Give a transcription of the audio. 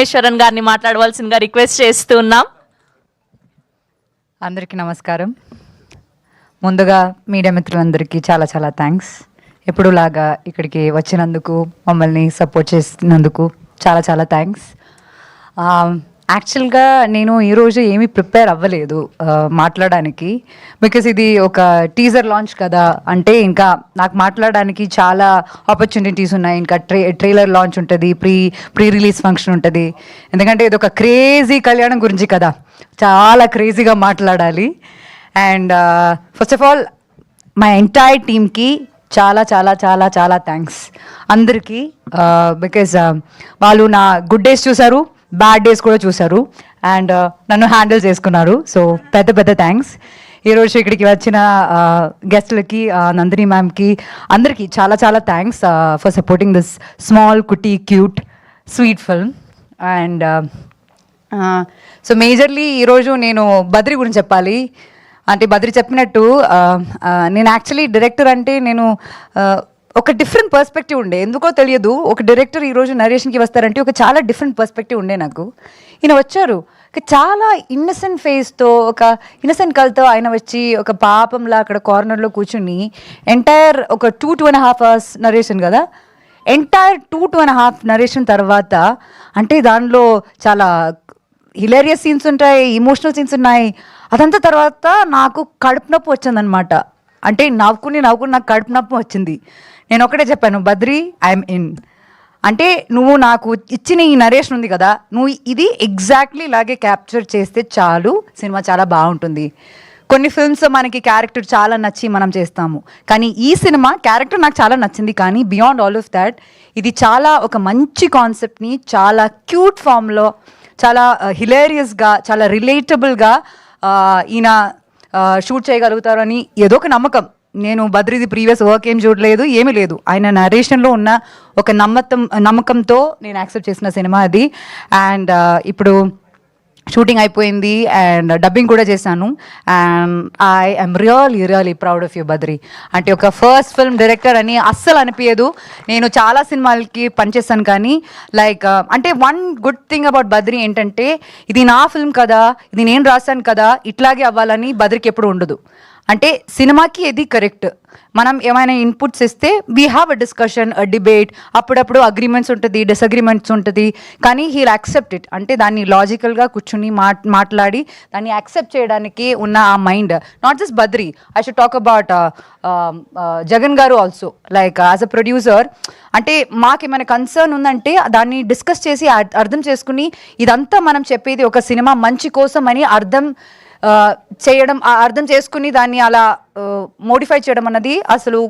సోమేశ్వరన్ గారిని మాట్లాడవలసిందిగా రిక్వెస్ట్ చేస్తున్నాం. అందరికీ నమస్కారం. ముందుగా మీడియా మిత్రులందరికీ చాలా చాలా థ్యాంక్స్. ఎప్పుడులాగా ఇక్కడికి వచ్చినందుకు, మమ్మల్ని సపోర్ట్ చేసినందుకు చాలా చాలా థ్యాంక్స్. యాక్చువల్గా నేను ఈరోజు ఏమీ ప్రిపేర్ అవ్వలేదు మాట్లాడడానికి, బికాస్ ఇది ఒక టీజర్ లాంచ్ కదా. అంటే ఇంకా నాకు మాట్లాడడానికి చాలా ఆపర్చునిటీస్ ఉన్నాయి. ఇంకా ట్రైలర్ లాంచ్ ఉంటుంది, ప్రీ రిలీజ్ ఫంక్షన్ ఉంటుంది. ఎందుకంటే ఇది ఒక క్రేజీ కళ్యాణం గురించి కదా, చాలా క్రేజీగా మాట్లాడాలి. And first of all my entire టీమ్కి చాలా చాలా చాలా చాలా థ్యాంక్స్ అందరికీ. బికాజ్ వాళ్ళు నా గుడ్ డేస్ చూశారు, బ్యాడ్ డేస్ కూడా చూశారు, అండ్ నన్ను హ్యాండిల్ చేసుకున్నారు. సో పెద్ద పెద్ద థ్యాంక్స్. ఈరోజు ఇక్కడికి వచ్చిన గెస్ట్లకి, నందిని మ్యామ్కి, అందరికీ చాలా చాలా thanks for supporting this small cutie cute sweet film. And so majorly ఈరోజు నేను బద్రి గురించి చెప్పాలి. అంటే బద్రి చెప్పినట్టు నేను యాక్చువల్లీ డైరెక్టర్ అంటే నేను ఒక డిఫరెంట్ పర్స్పెక్టివ్ ఉండే, ఎందుకో తెలియదు. ఒక డైరెక్టర్ ఈరోజు నరేషన్కి వస్తారంటే ఒక చాలా డిఫరెంట్ పర్స్పెక్టివ్ ఉండే నాకు. ఈయన వచ్చారు చాలా ఇన్నసెంట్ ఫేస్తో, ఒక ఇన్నసెంట్ కల్తో ఆయన వచ్చి ఒక పాపంలా అక్కడ కార్నర్లో కూర్చుని ఎంటైర్ ఒక 2.5 hours నరేషన్ కదా, ఎంటైర్ 2.5 నరేషన్ తర్వాత అంటే దానిలో చాలా హిలేరియస్ సీన్స్ ఉంటాయి, ఇమోషనల్ సీన్స్ ఉన్నాయి. అదంతా తర్వాత నాకు కడుపు నొప్పి వచ్చిందనమాట. అంటే నవ్వుకుని నాకు కడుపు నొప్పి వచ్చింది. నేను ఒకటే చెప్పాను, బద్రి ఐఎమ్ ఇన్. అంటే నువ్వు నాకు ఇచ్చిన ఈ నరేషన్ ఉంది కదా, నువ్వు ఇది ఎగ్జాక్ట్లీ ఇలాగే క్యాప్చర్ చేస్తే చాలు, సినిమా చాలా బాగుంటుంది. కొన్ని ఫిల్మ్స్ మనకి క్యారెక్టర్ చాలా నచ్చి మనం చేస్తాము, కానీ ఈ సినిమా క్యారెక్టర్ నాకు చాలా నచ్చింది. కానీ బియాండ్ ఆల్ ఆఫ్ దాట్ ఇది చాలా ఒక మంచి కాన్సెప్ట్ని చాలా క్యూట్ ఫామ్లో, చాలా హిలేరియస్గా, చాలా రిలేటబుల్గా ఈయన షూట్ చేయగలుగుతారని ఏదో ఒక నమ్మకం. నేను బద్రిది ప్రీవియస్ వర్క్ ఏం చూడలేదు, ఏమీ లేదు. ఆయన నరేషన్లో ఉన్న ఒక నమ్మకంతో నేను యాక్సెప్ట్ చేసిన సినిమా అది. అండ్ ఇప్పుడు షూటింగ్ అయిపోయింది అండ్ డబ్బింగ్ కూడా చేశాను. And I'm really proud of you Badri. అంటే ఒక ఫస్ట్ ఫిల్మ్ డైరెక్టర్ అని అస్సలు అనిపించదు. నేను చాలా సినిమాలకి పనిచేస్తాను, కానీ లైక్ అంటే one good thing about Badri ఏంటంటే, ఇది నా ఫిల్మ్ కదా, ఇది నేను రాశాను కదా, ఇట్లాగే అవ్వాలని బద్రికి ఎప్పుడు ఉండదు. అంటే సినిమాకి ఇది కరెక్ట్, మనం ఏమైనా ఇన్పుట్స్ ఇస్తే we have a discussion, a debate, అప్పుడప్పుడు అగ్రిమెంట్స్ ఉంటుంది, డిసగ్రిమెంట్స్ ఉంటుంది, కానీ హీల్ యాక్సెప్ట్ ఇట్. అంటే దాన్ని లాజికల్గా కూర్చుని మాట్లాడి దాన్ని యాక్సెప్ట్ చేయడానికి ఉన్న ఆ mind. Not just Badri, I should talk about Jagan garu also. Like as a producer అంటే మాకేమైనా కన్సర్న్ ఉందంటే దాన్ని డిస్కస్ చేసి అర్థం చేసుకుని, ఇదంతా మనం చెప్పేది ఒక సినిమా మంచి కోసం అని అర్థం చేసుకుని దాన్ని అలా మోడిఫై చేయడం అన్నది అసలు